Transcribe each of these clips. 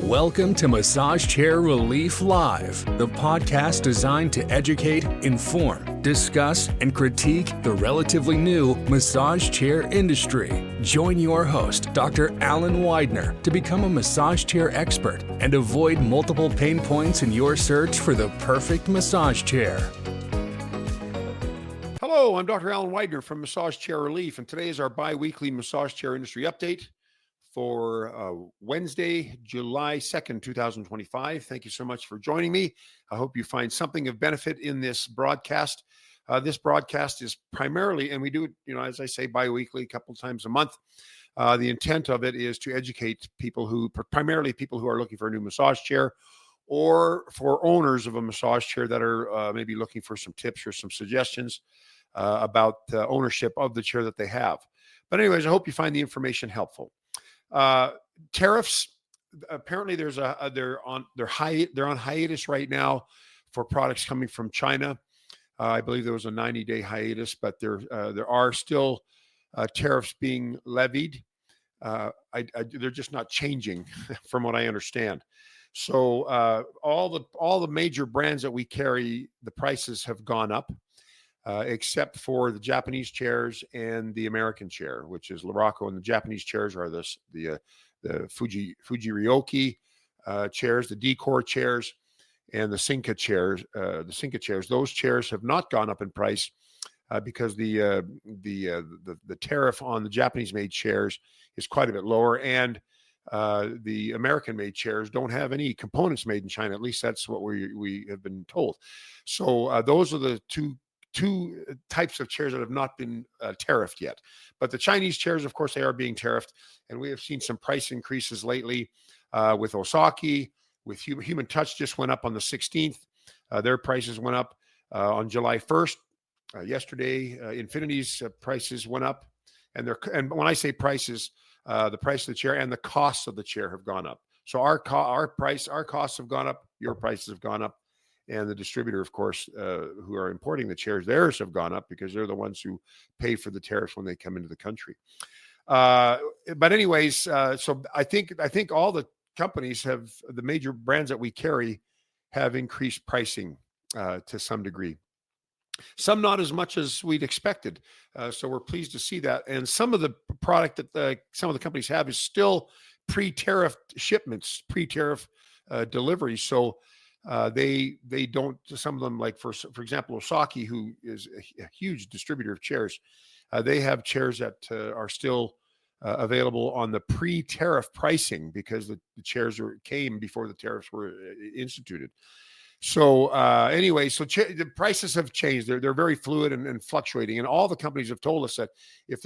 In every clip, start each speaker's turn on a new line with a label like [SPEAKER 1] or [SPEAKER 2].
[SPEAKER 1] Welcome to Massage Chair Relief Live, the podcast designed to educate, inform, discuss, and critique the relatively new massage chair industry. Join your host, Dr. Alan Widener, to become a massage chair expert and avoid multiple pain points in your search for the perfect massage chair.
[SPEAKER 2] Hello, I'm Dr. Alan Widener from Massage Chair Relief, and today is our bi-weekly massage chair industry update for Wednesday, July 2nd, 2025. Thank you so much for joining me. I hope you find something of benefit in this broadcast. This broadcast is primarily, and we do it, as I say, bi-weekly, a couple of times a month. The intent of it is to educate primarily people who are looking for a new massage chair, or for owners of a massage chair that are maybe looking for some tips or some suggestions about the ownership of the chair that they have. But anyways, I hope you find the information helpful. Tariffs, apparently they're on hiatus right now for products coming from China. I believe there was a 90-day hiatus, but there are still tariffs being levied. They're just not changing from what I understand. So all the major brands that we carry, the prices have gone up, except for the Japanese chairs and the American chair, which is Luraco. And the Japanese chairs are the Fuji Ryoki chairs, the Decor chairs, and the Sinca chairs. Those chairs have not gone up in price because the tariff on the Japanese-made chairs is quite a bit lower, and the American-made chairs don't have any components made in China. At least that's what we have been told. So those are the two types of chairs that have not been tariffed yet. But the Chinese chairs, of course, they are being tariffed, and we have seen some price increases lately with Osaki, with Human Touch just went up on the 16th. Their prices went up on July 1st. Yesterday, Infinity's prices went up, and when I say prices, the price of the chair and the costs of the chair have gone up. So our costs have gone up, your prices have gone up, and the distributor, of course, who are importing the chairs, theirs have gone up because they're the ones who pay for the tariffs when they come into the country. But anyways, so I think all the companies the major brands that we carry have increased pricing to some degree. Some not as much as we'd expected. So we're pleased to see that. And some of the product that some of the companies have is still pre-tariff shipments, pre-tariff deliveries. So they don't, some of them, like for example, Osaki, who is a huge distributor of chairs, they have chairs that are still available on the pre-tariff pricing because the chairs came before the tariffs were instituted. So anyway, the prices have changed. They're very fluid and fluctuating. And all the companies have told us that if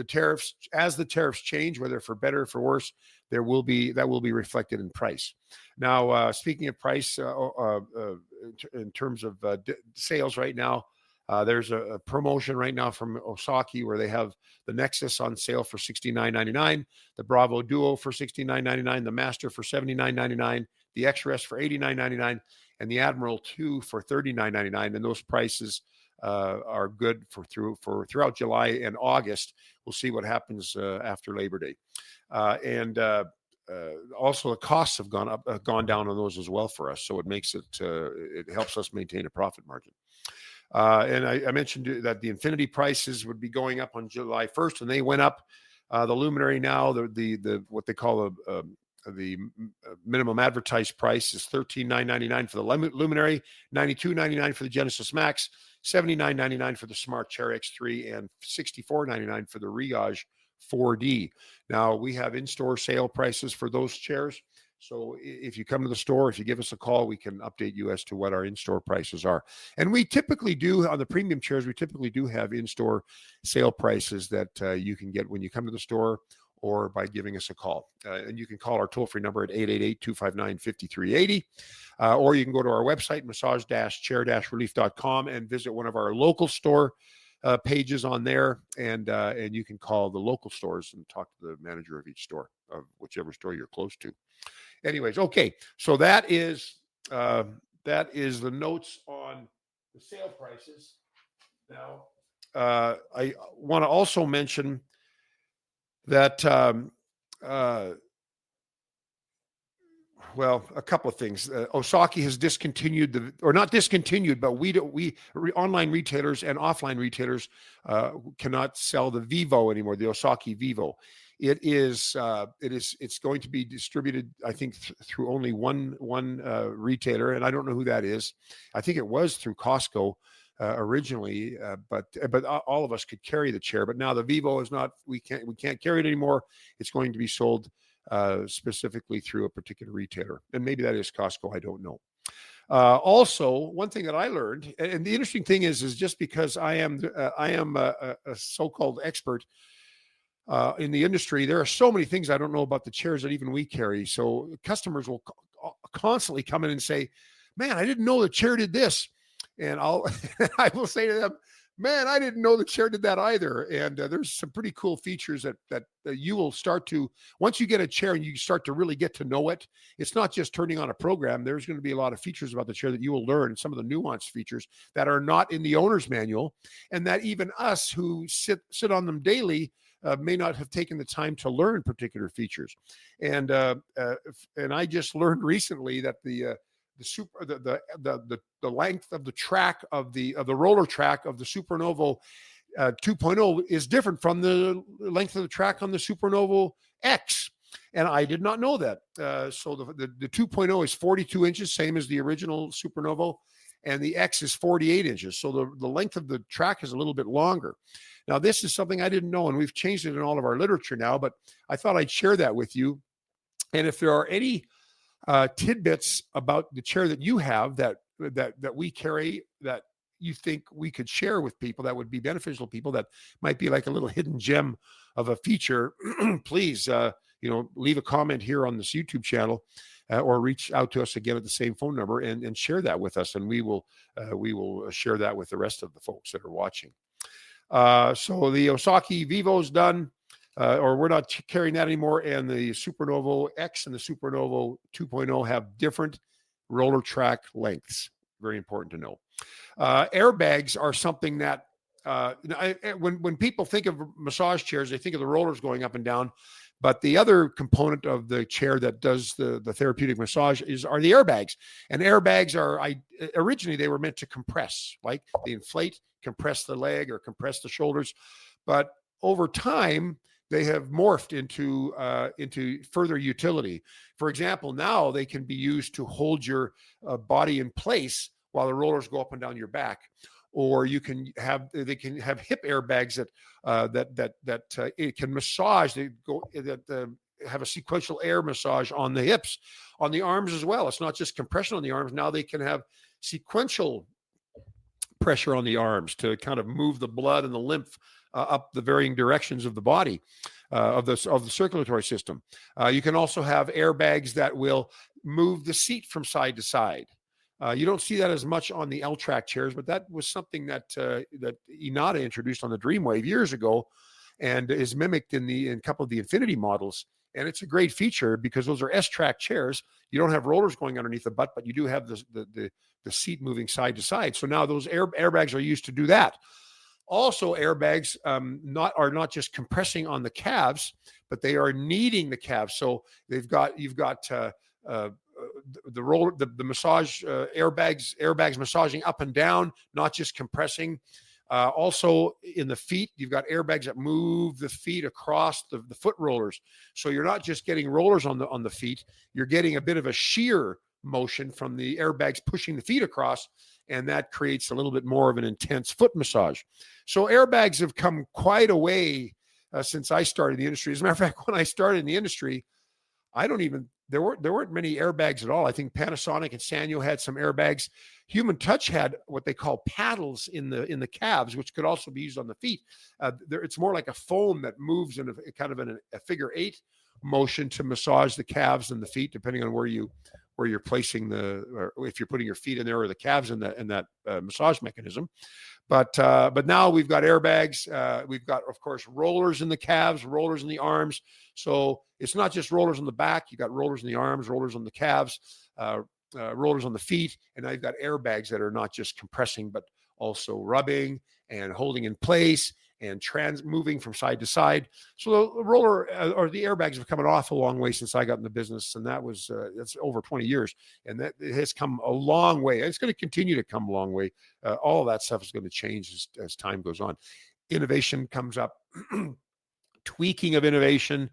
[SPEAKER 2] as the tariffs change, whether for better or for worse, that will be reflected in price. Now, speaking of price, in terms of sales right now, there's a promotion right now from Osaki where they have the Nexus on sale for $69.99, the Bravo Duo for $69.99, the Master for $79.99, the X-Rest for $89.99, and the Admiral 2 for $39.99. And those prices are good for throughout July and August. We'll see what happens after Labor Day. Also, the costs have gone down on those as well for us. So it helps us maintain a profit margin. And I mentioned that the Infinity prices would be going up on July 1st, and they went up. The Luminary now, the what they call the minimum advertised price is $13,999 for the Luminary, $92.99 for the Genesis Max, $79.99 for the Smart Chair X3, and $64.99 for the Riage 4D. Now, we have in-store sale prices for those chairs. So if you come to the store, if you give us a call, we can update you as to what our in-store prices are. And we typically do, on the premium chairs, we typically do have in-store sale prices that you can get when you come to the store or by giving us a call. And you can call our toll-free number at 888-259-5380. Or you can go to our website, massage-chair-relief.com, and visit one of our local store pages on there. And you can call the local stores and talk to the manager of each store, of whichever store you're close to. Anyways, okay. So that is the notes on the sale prices. Now, I want to also mention that Well, a couple of things. Osaki has discontinued or not discontinued, but online retailers and offline retailers cannot sell the Vivo anymore. The Osaki Vivo. It's going to be distributed, I think, through only one retailer, and I don't know who that is. I think it was through Costco originally, but all of us could carry the chair. But now the Vivo is not. We can't carry it anymore. It's going to be sold specifically through a particular retailer, and maybe that is Costco. I don't know. Also, one thing that I learned, and the interesting thing is just because I am a so-called expert in the industry, there are so many things I don't know about the chairs that even we carry. So customers will constantly come in and say, "Man, I didn't know the chair did this," and I will say to them, "Man, I didn't know the chair did that either." And there's some pretty cool features that you will start to, once you get a chair and you start to really get to know it. It's not just turning on a program. There's going to be a lot of features about the chair that you will learn, some of the nuanced features that are not in the owner's manual, and that even us who sit on them daily may not have taken the time to learn particular features. And I just learned recently that the length of the track of the roller track of the Supernovo 2.0 is different from the length of the track on the Supernovo X. And I did not know that. So the 2.0 is 42 inches, same as the original Supernovo, and the X is 48 inches. So the length of the track is a little bit longer. Now, this is something I didn't know, and we've changed it in all of our literature now, but I thought I'd share that with you. And if there are any tidbits about the chair that you have that we carry that you think we could share with people that would be beneficial to people, that might be like a little hidden gem of a feature, please leave a comment here on this YouTube channel or reach out to us again at the same phone number and share that with us, and we will share that with the rest of the folks that are watching. So the Osaki Vivo's done. Or we're not carrying that anymore. And the Supernovo X and the Supernovo 2.0 have different roller track lengths. Very important to know. Airbags are something that when people think of massage chairs, they think of the rollers going up and down. But the other component of the chair that does the therapeutic massage are the airbags. And airbags originally they were meant to compress, like they inflate, compress the leg or compress the shoulders. But over time, they have morphed into further utility. For example, now they can be used to hold your body in place while the rollers go up and down your back. Or they can have hip airbags that it can massage. Have a sequential air massage on the hips, on the arms as well. It's not just compression on the arms. Now they can have sequential pressure on the arms to kind of move the blood and the lymph up the varying directions of the body, of the circulatory system. You can also have airbags that will move the seat from side to side. You don't see that as much on the L-Track chairs, but that was something that Inada introduced on the Dreamwave years ago, and is mimicked in a couple of the Infinity models. And it's a great feature because those are S-Track chairs. You don't have rollers going underneath the butt, but you do have the seat moving side to side. So now those airbags are used to do that. Also, airbags are not just compressing on the calves, but they are kneading the calves. So you've got the massage airbags massaging up and down, not just compressing. Also in the feet, you've got airbags that move the feet across the foot rollers. So you're not just getting rollers on the feet, you're getting a bit of a shear motion from the airbags pushing the feet across, and that creates a little bit more of an intense foot massage. So airbags have come quite a way since I started the industry. As a matter of fact, when I started in the industry, there weren't many airbags at all. I think Panasonic and Sanyo had some airbags. Human Touch had what they call paddles in the calves, which could also be used on the feet. It's more like a foam that moves in a figure eight motion to massage the calves and the feet, depending on where you're placing or if you're putting your feet in there or the calves in that massage mechanism. But now we've got airbags. We've got, of course, rollers in the calves, rollers in the arms. So it's not just rollers on the back. You've got rollers in the arms, rollers on the calves, rollers on the feet. And now you've got airbags that are not just compressing, but also rubbing and holding in place and moving from side to side. So the roller or the airbags have come an awful long way since I got in the business, and that's over 20 years, and that it has come a long way. It's going to continue to come a long way. All of that stuff is going to change as time goes on. Innovation comes up, tweaking of innovation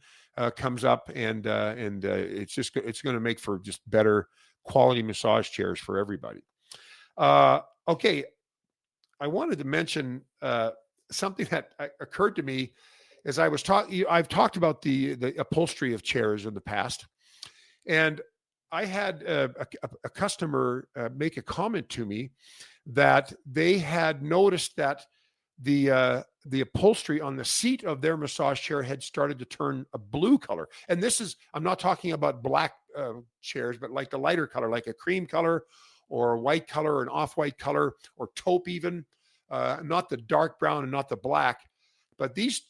[SPEAKER 2] comes up, and it's going to make for just better quality massage chairs for everybody. Okay, I wanted to mention something that occurred to me as I was talking. I've talked about the upholstery of chairs in the past, and I had a customer make a comment to me that they had noticed that the upholstery on the seat of their massage chair had started to turn a blue color. And I'm not talking about black chairs, but like the lighter color, like a cream color or a white color, or an off-white color, or taupe even, not the dark brown and not the black. But these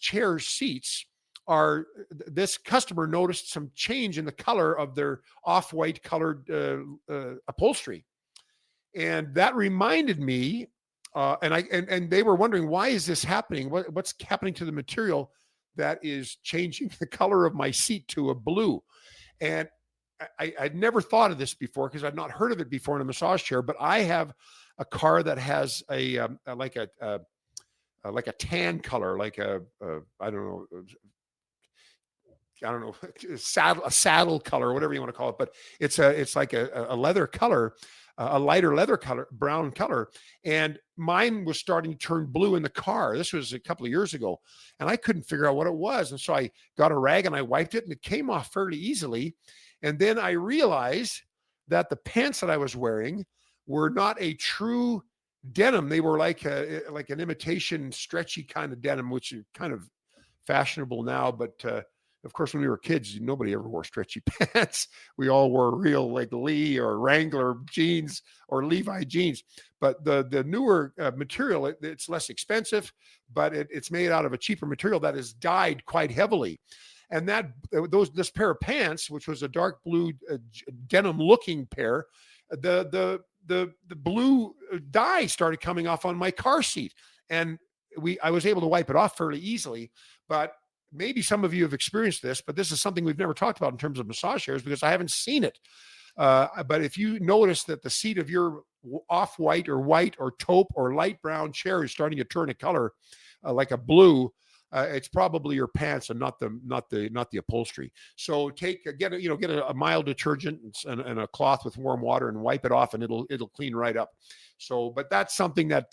[SPEAKER 2] chair seats this customer noticed some change in the color of their off-white colored upholstery. And that reminded me, and they were wondering, why is this happening? What's happening to the material that is changing the color of my seat to a blue? And I'd never thought of this before because I'd not heard of it before in a massage chair, but I have a car that has like a tan color, like a saddle color, whatever you want to call it, but it's like a leather color, a lighter leather color, brown color, and mine was starting to turn blue in the car. This was a couple of years ago, and I couldn't figure out what it was, and so I got a rag and I wiped it, and it came off fairly easily. And then I realized that the pants that I was wearing were not a true denim. They were like an imitation stretchy kind of denim, which is kind of fashionable now. But of course, when we were kids, nobody ever wore stretchy pants. We all wore real like Lee or Wrangler jeans or Levi jeans. But the newer material, it's less expensive, but it's made out of a cheaper material that is dyed quite heavily. And this pair of pants, which was a dark blue denim looking pair, the blue dye started coming off on my car seat, and I was able to wipe it off fairly easily. But maybe some of you have experienced this, but this is something we've never talked about in terms of massage chairs because I haven't seen it. But if you notice that the seat of your off-white or white or taupe or light brown chair is starting to turn a color like a blue, it's probably your pants and not the upholstery. So get a mild detergent and a cloth with warm water and wipe it off, and it'll clean right up. So, but that's something that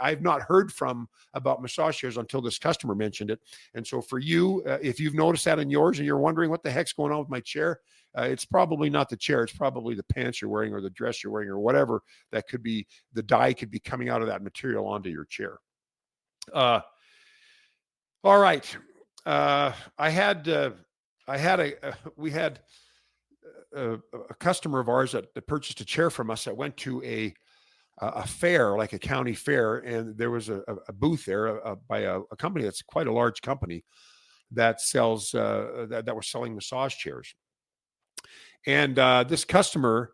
[SPEAKER 2] I've not heard from about massage chairs until this customer mentioned it. And so for you, if you've noticed that in yours and you're wondering what the heck's going on with my chair, it's probably not the chair. It's probably the pants you're wearing or the dress you're wearing or whatever that could be. The dye could be coming out of that material onto your chair. All right. We had a customer of ours that purchased a chair from us that went to a fair, like a county fair, and there was a booth there by a company that's quite a large company that sells that was selling massage chairs. And this customer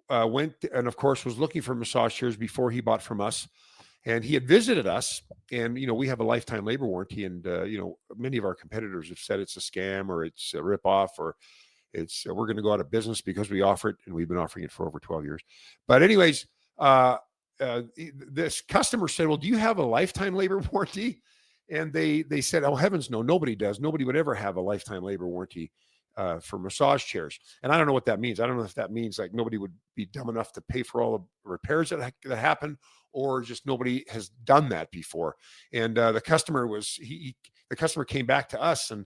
[SPEAKER 2] went and, of course, was looking for massage chairs before he bought from us. And he had visited us, and we have a lifetime labor warranty, and many of our competitors have said it's a scam or it's a ripoff or we're going to go out of business because we offer it, and we've been offering it for over 12 years. But anyways, this customer said, "Well, do you have a lifetime labor warranty?" And they said, "Oh heavens, no, nobody does. Nobody would ever have a lifetime labor warranty for massage chairs." And I don't know what that means. I don't know if that means like nobody would be dumb enough to pay for all the repairs that happen, or just nobody has done that before. And the customer came back to us and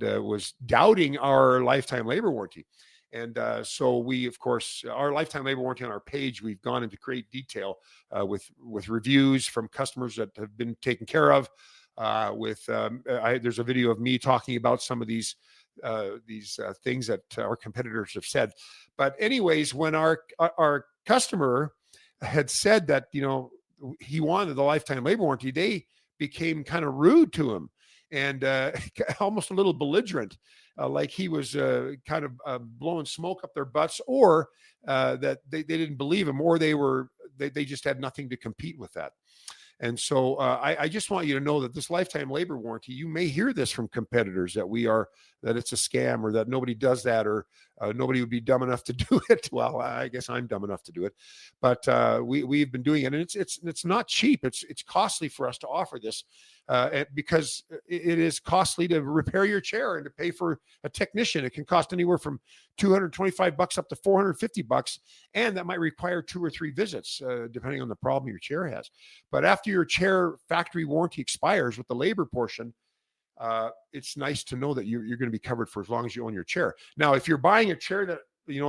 [SPEAKER 2] was doubting our lifetime labor warranty. And so we, of course, our lifetime labor warranty on our page, we've gone into great detail with reviews from customers that have been taken care of. There's a video of me talking about some of these things that our competitors have said. But anyways, when our customer had said that, he wanted the lifetime labor warranty, they became kind of rude to him and almost a little belligerent, like he was kind of blowing smoke up their butts, or that they didn't believe him, or they just had nothing to compete with that. And so I just want you to know that this lifetime labor warranty, you may hear this from competitors that it's a scam, or that nobody does that, or nobody would be dumb enough to do it. Well, I guess I'm dumb enough to do it, but we've been doing it, and it's not cheap. It's costly for us to offer this because it is costly to repair your chair and to pay for a technician. It can cost anywhere from $225 up to $450, and that might require 2 or 3 visits depending on the problem your chair has. But after your chair factory warranty expires with the labor portion, it's nice to know that you're going to be covered for as long as you own your chair. Now, if you're buying a chair that,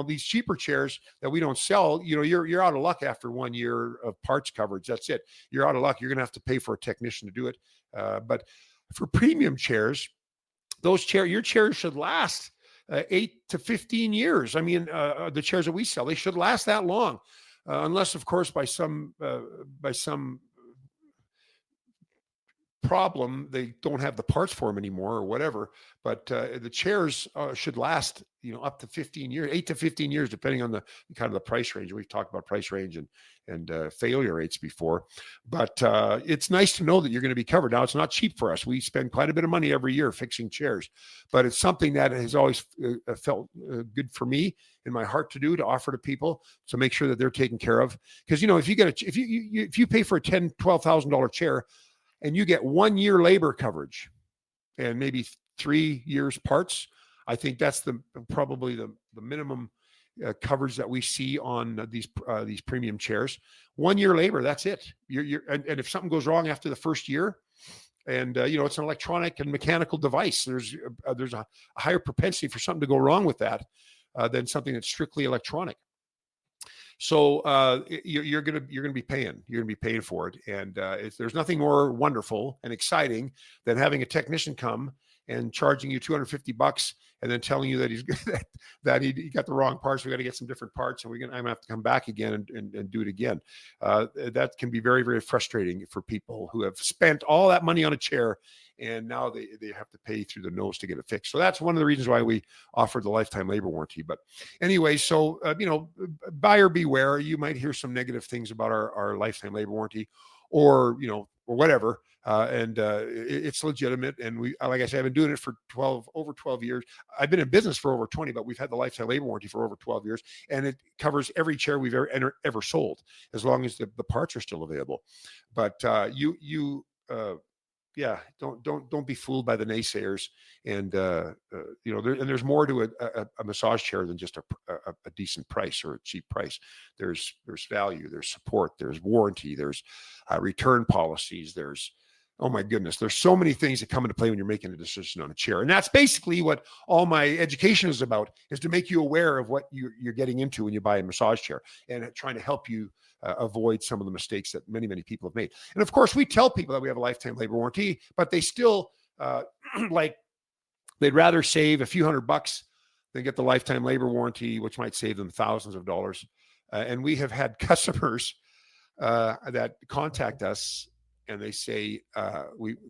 [SPEAKER 2] these cheaper chairs that we don't sell, you're out of luck after 1 year of parts coverage. That's it. You're out of luck. You're going to have to pay for a technician to do it. But for premium chairs, your chairs should last 8 to 15 years. I mean, the chairs that we sell, they should last that long, unless, of course, by some problem they don't have the parts for them anymore or whatever. But the chairs should last up to 15 years, 8 to 15 years, depending on the kind of the price range. We've talked about price range and failure rates before, but it's nice to know that you're going to be covered. Now, it's not cheap for us. We spend quite a bit of money every year fixing chairs, but it's something that has always felt good for me in my heart to do, to offer to people, to make sure that they're taken care of. Because if you pay for a $10,000-$12,000 chair, and you get 1 year labor coverage and maybe 3 years parts, I think that's probably the minimum coverage that we see on these premium chairs. 1 year labor, that's it. And if something goes wrong after the first year, and it's an electronic and mechanical device, there's a higher propensity for something to go wrong with that than something that's strictly electronic. So you're gonna be paying for it, and there's nothing more wonderful and exciting than having a technician come and charging you $250 and then telling you that he got the wrong parts. We got to get some different parts, and I'm gonna have to come back again and do it again. That can be very, very frustrating for people who have spent all that money on a chair, and now they have to pay through the nose to get it fixed. So that's one of the reasons why we offer the lifetime labor warranty. But anyway, so buyer beware. You might hear some negative things about our lifetime labor warranty, or whatever. It's legitimate, and like I said, I've been doing it for over 12 years. I've been in business for over 20, but we've had the lifetime labor warranty for over 12 years, and it covers every chair we've ever sold, as long as the parts are still available. But don't be fooled by the naysayers. And there's more to a massage chair than just a decent price or a cheap price. There's value, there's support, there's warranty, there's return policies, there's, oh my goodness, there's so many things that come into play when you're making a decision on a chair. And that's basically what all my education is about, is to make you aware of what you're getting into when you buy a massage chair, and trying to help you avoid some of the mistakes that many, many people have made. And of course, we tell people that we have a lifetime labor warranty, but they still they'd rather save a few $100 than get the lifetime labor warranty, which might save them thousands of dollars. And we have had customers that contact us, and they say,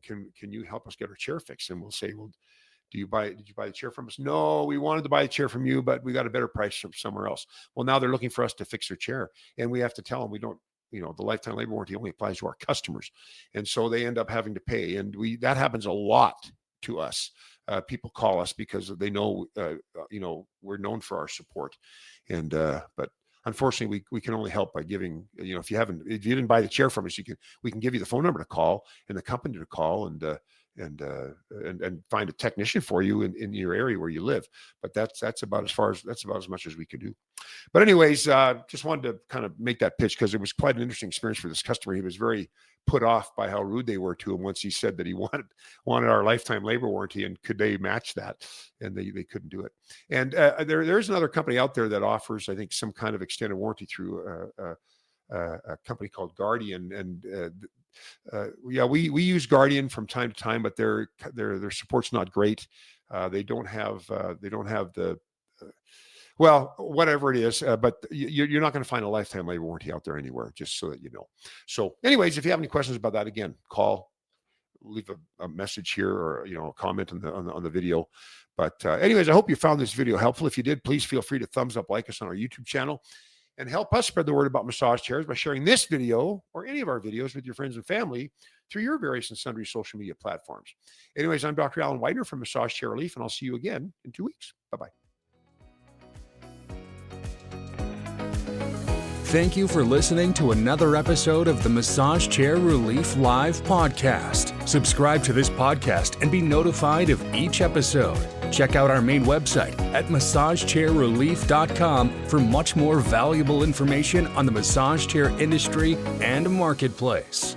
[SPEAKER 2] can you help us get our chair fixed? And we'll say, well, did you buy the chair from us? No, we wanted to buy the chair from you, but we got a better price from somewhere else. Well, now they're looking for us to fix their chair, and we have to tell them we don't, the lifetime labor warranty only applies to our customers. And so they end up having to pay. And that happens a lot to us. People call us because they know, we're known for our support. And, but unfortunately, we can only help by giving, if you didn't buy the chair from us, we can give you the phone number to call and the company to call, and find a technician for you in your area where you live. But that's about as much as we could do. But anyways, just wanted to kind of make that pitch, because it was quite an interesting experience for this customer. He was very put off by how rude they were to him once he said that he wanted our lifetime labor warranty, and could they match that, and they couldn't do it. And there's another company out there that offers, I think, some kind of extended warranty through a company called Guardian. And we use Guardian from time to time, but their support's not great. They don't have the well, whatever it is, but you're not going to find a lifetime labor warranty out there anywhere, just so that you know. So anyways, if you have any questions about that, again, call, leave a message here, or a comment on the video. But anyways, I hope you found this video helpful. If you did, please feel free to thumbs up, like us on our YouTube channel. And help us spread the word about massage chairs by sharing this video or any of our videos with your friends and family through your various and sundry social media platforms. Anyways, I'm Dr. Alan Widener from Massage Chair Relief, and I'll see you again in 2 weeks. Bye-bye.
[SPEAKER 1] Thank you for listening to another episode of the Massage Chair Relief Live podcast. Subscribe to this podcast and be notified of each episode. Check out our main website at massagechairrelief.com for much more valuable information on the massage chair industry and marketplace.